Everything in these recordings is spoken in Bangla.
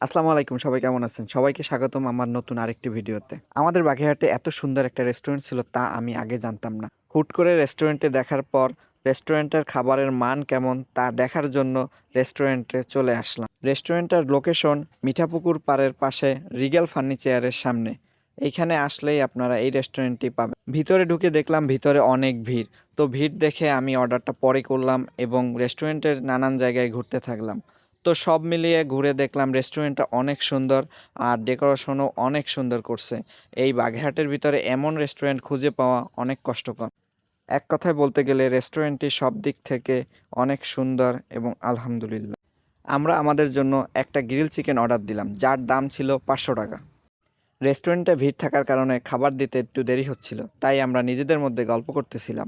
আসসালামু আলাইকুম, সবাই কেমন আছেন? সবাইকে স্বাগতম আমার নতুন আরেকটি ভিডিওতে। আমাদের বাগেরহাটে এত সুন্দর একটা রেস্টুরেন্ট ছিল তা আমি আগে জানতাম না। হুট করে রেস্টুরেন্টে দেখার পর রেস্টুরেন্টের খাবারের মান কেমন তা দেখার জন্য রেস্টুরেন্টে চলে আসলাম। রেস্টুরেন্টের লোকেশন মিঠাপুকুর পাড়ের পাশে রিগেল ফার্নিচারের সামনে। এইখানে আসলেই আপনারা এই রেস্টুরেন্টটি পাবেন। ভিতরে ঢুকে দেখলাম ভিতরে অনেক ভিড়। তো ভিড় দেখে আমি অর্ডারটা পরে করলাম এবং রেস্টুরেন্টের নানান জায়গায় ঘুরতে থাকলাম। তো সব মিলিয়ে ঘুরে দেখলাম রেস্টুরেন্টটা অনেক সুন্দর আর ডেকোরেশনও অনেক সুন্দর করছে। এই বাগেরহাটের ভিতরে এমন রেস্টুরেন্ট খুঁজে পাওয়া অনেক কষ্টকর। এক কথায় বলতে গেলে রেস্টুরেন্টটি সব দিক থেকে অনেক সুন্দর এবং আলহামদুলিল্লাহ। আমরা আমাদের জন্য একটা গ্রিল চিকেন অর্ডার দিলাম যার দাম ছিল 500 টাকা। রেস্টুরেন্টে ভিড় থাকার কারণে খাবার দিতে একটু দেরি হচ্ছিল, তাই আমরা নিজেদের মধ্যে গল্প করতেছিলাম।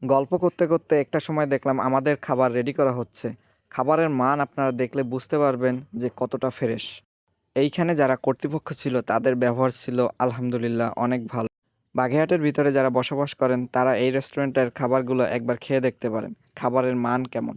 গল্প করতে করতে একটা সময় দেখলাম আমাদের খাবার রেডি করা হচ্ছে। খাবারের মান আপনারা দেখলে বুঝতে পারবেন যে কতটা ফ্রেশ। এইখানে যারা কর্তৃপক্ষ ছিল তাদের ব্যবহার ছিল আলহামদুলিল্লাহ অনেক ভালো। বাগেরহাটের ভিতরে যারা বসবাস করেন তারা এই রেস্টুরেন্টের খাবারগুলো একবার খেয়ে দেখতে পারেন খাবারের মান কেমন।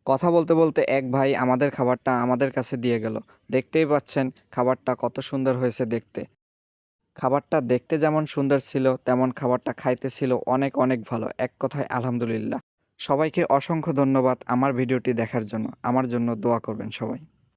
কথা বলতে বলতে এক ভাই আমাদের খাবারটা আমাদের কাছে দিয়ে গেল। দেখতেই পাচ্ছেন খাবারটা কত সুন্দর হয়েছে দেখতে। খাবারটা দেখতে যেমন সুন্দর ছিল তেমন খাবারটা খাইতে ছিল অনেক অনেক ভালো। এক কথায় আলহামদুলিল্লাহ। সবাইকে অসংখ্য ধন্যবাদ আমার ভিডিওটি দেখার জন্য। আমার জন্য দোয়া করবেন সবাই।